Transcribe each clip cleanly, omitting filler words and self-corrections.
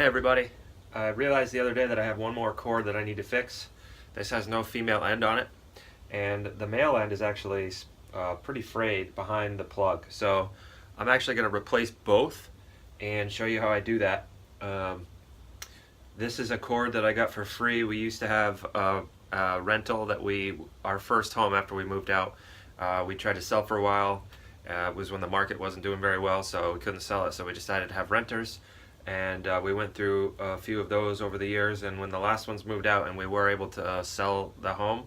everybody. I realized the other day that I have one more cord that I need to fix. This has no female end on it, and the male end is actually pretty frayed behind the plug. So I'm actually going to replace both and show you how I do that. This is a cord that I got for free. We used to have a rental that our first home after we moved out. We tried to sell for a while. It was when the market wasn't doing very well, so we couldn't sell it, so we decided to have renters. And we went through a few of those over the years, and when the last ones moved out and we were able to sell the home,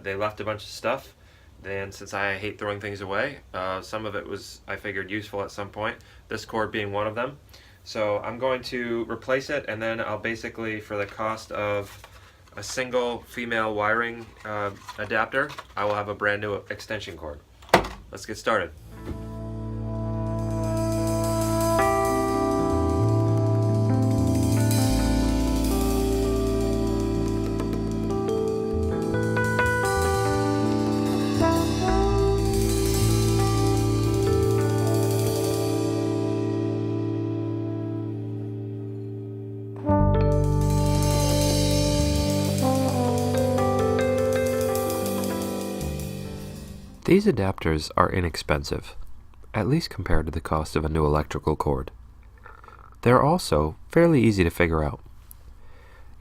they left a bunch of stuff. Then, since I hate throwing things away, some of it was, I figured, useful at some point, this cord being one of them. So I'm going to replace it, and then I'll basically, for the cost of a single female wiring adapter, I will have a brand new extension cord. Let's get started. These adapters are inexpensive, at least compared to the cost of a new electrical cord. They're also fairly easy to figure out.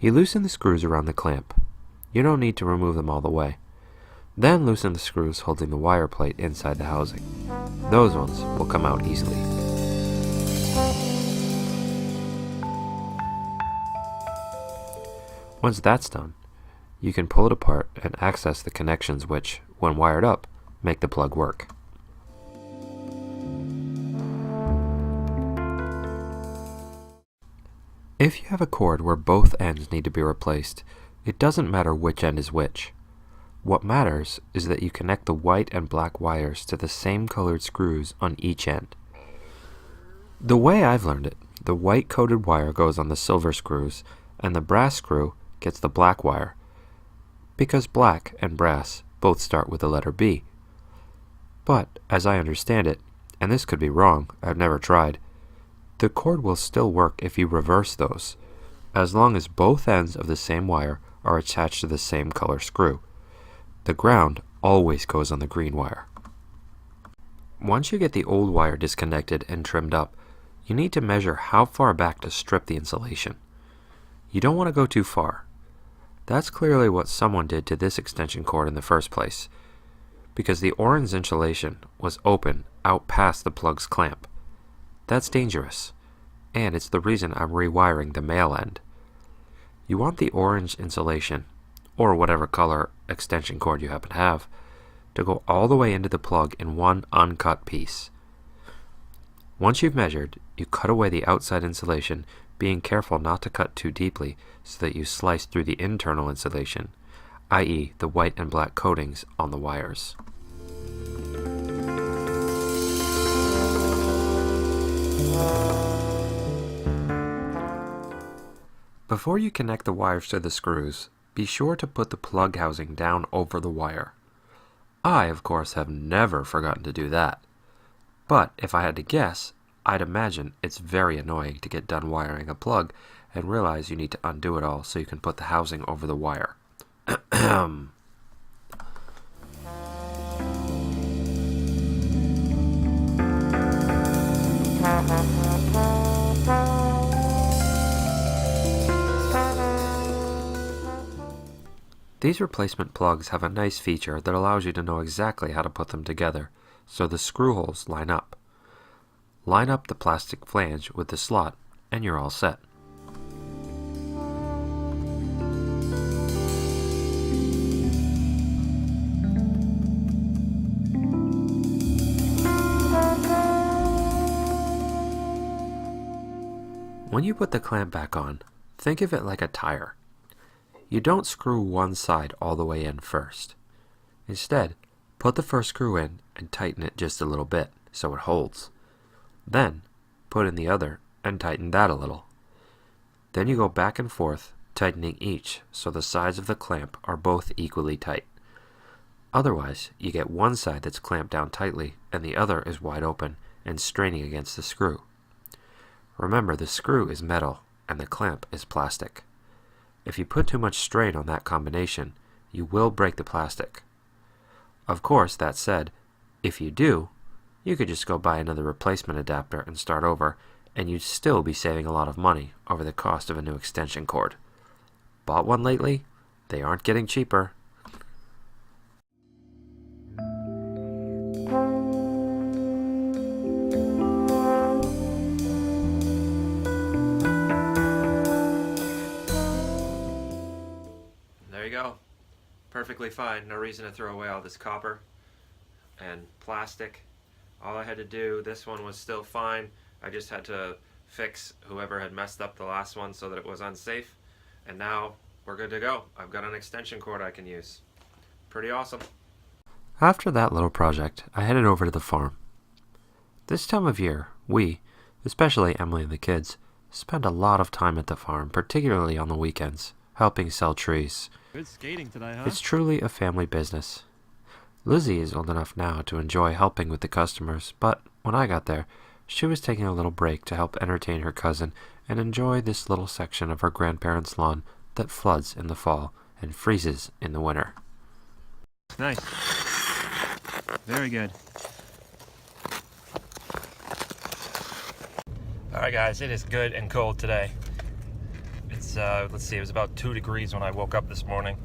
You loosen the screws around the clamp. You don't need to remove them all the way. Then loosen the screws holding the wire plate inside the housing. Those ones will come out easily. Once that's done, you can pull it apart and access the connections which, when wired up, make the plug work. If you have a cord where both ends need to be replaced, it doesn't matter which end is which. What matters is that you connect the white and black wires to the same colored screws on each end. The way I've learned it, the white coated wire goes on the silver screws and the brass screw gets the black wire, because black and brass both start with the letter B. But, as I understand it, and this could be wrong, I've never tried, the cord will still work if you reverse those, as long as both ends of the same wire are attached to the same color screw. The ground always goes on the green wire. Once you get the old wire disconnected and trimmed up, you need to measure how far back to strip the insulation. You don't want to go too far. That's clearly what someone did to this extension cord in the first place, because the orange insulation was open out past the plug's clamp. That's dangerous, and it's the reason I'm rewiring the male end. You want the orange insulation, or whatever color extension cord you happen to have, to go all the way into the plug in one uncut piece. Once you've measured, you cut away the outside insulation, being careful not to cut too deeply so that you slice through the internal insulation, i.e. the white and black coatings on the wires. Before you connect the wires to the screws, be sure to put the plug housing down over the wire. I, of course, have never forgotten to do that. But if I had to guess, I'd imagine it's very annoying to get done wiring a plug and realize you need to undo it all so you can put the housing over the wire. These replacement plugs have a nice feature that allows you to know exactly how to put them together, so the screw holes line up. Line up the plastic flange with the slot, and you're all set. When you put the clamp back on, think of it like a tire. You don't screw one side all the way in first. Instead, put the first screw in and tighten it just a little bit so it holds. Then, put in the other and tighten that a little. Then you go back and forth, tightening each so the sides of the clamp are both equally tight. Otherwise, you get one side that's clamped down tightly and the other is wide open and straining against the screw. Remember, the screw is metal and the clamp is plastic. If you put too much strain on that combination, you will break the plastic. Of course, that said, if you do, you could just go buy another replacement adapter and start over, and you'd still be saving a lot of money over the cost of a new extension cord. Bought one lately? They aren't getting cheaper. There you go. Perfectly fine. No reason to throw away all this copper and plastic. All I had to do, this one was still fine. I just had to fix whoever had messed up the last one so that it was unsafe. And now we're good to go. I've got an extension cord I can use. Pretty awesome. After that little project, I headed over to the farm. This time of year, we, especially Emily and the kids, spend a lot of time at the farm, particularly on the weekends, helping sell trees. Good skating today, huh? It's truly a family business. Lizzie is old enough now to enjoy helping with the customers, but when I got there, she was taking a little break to help entertain her cousin and enjoy this little section of her grandparents' lawn that floods in the fall and freezes in the winter. Nice. Very good. Alright guys, it is good and cold today. It's, let's see, it was about 2 degrees when I woke up this morning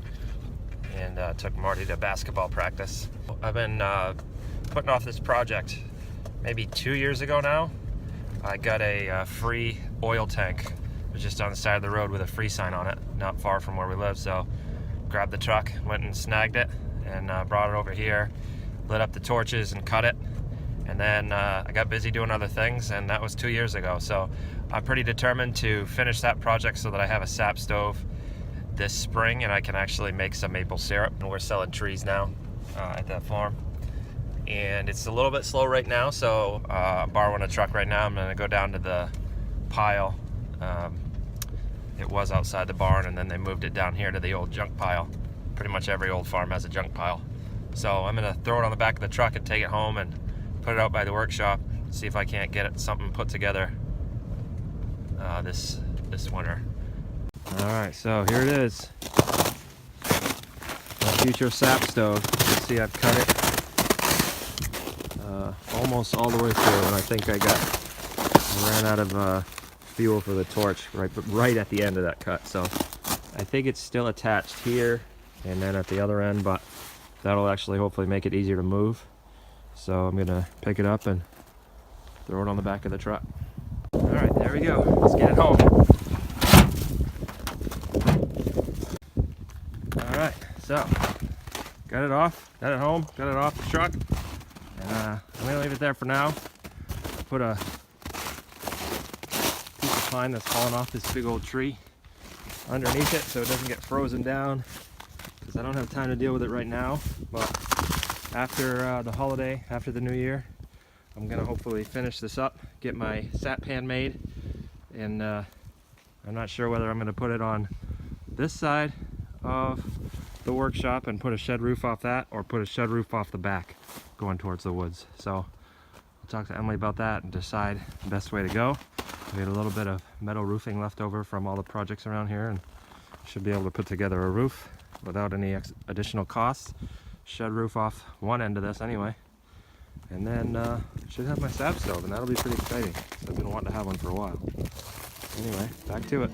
and took Marty to basketball practice. I've been putting off this project maybe 2 years ago now. I got a free oil tank. It was just on the side of the road with a free sign on it, not far from where we live, so grabbed the truck, went and snagged it, and brought it over here, lit up the torches and cut it, and then I got busy doing other things, and that was 2 years ago. So I'm pretty determined to finish that project so that I have a sap stove this spring and I can actually make some maple syrup. And we're selling trees now at that farm, and it's a little bit slow right now, so I'm borrowing a truck right now. I'm going to go down to the pile. It was outside the barn, and then they moved it down here to the old junk pile. Pretty much every old farm has a junk pile. So I'm going to throw it on the back of the truck and take it home and put it out by the workshop, see if I can't get something put together this winter. Alright, so here it is. My future sap stove. You can see I've cut it almost all the way through, and I think I ran out of fuel for the torch right at the end of that cut. So I think it's still attached here and then at the other end, but that'll actually hopefully make it easier to move. So I'm gonna pick it up and throw it on the back of the truck. All right, there we go. Let's get it home. All right, so got it off, got it home, got it off the truck, and I'm gonna leave it there for now. Put a piece of pine that's fallen off this big old tree underneath it so it doesn't get frozen down, because I don't have time to deal with it right now. But after the holiday, after the new year, I'm gonna hopefully finish this up, get my sap pan made, and I'm not sure whether I'm gonna put it on this side of the workshop and put a shed roof off that, or put a shed roof off the back going towards the woods. So I'll talk to Emily about that and decide the best way to go. We had a little bit of metal roofing left over from all the projects around here, and should be able to put together a roof without any additional costs. Shed roof off one end of this anyway, and then should have my sap stove, and that'll be pretty exciting. So I've been wanting to have one for a while. Anyway, back to it.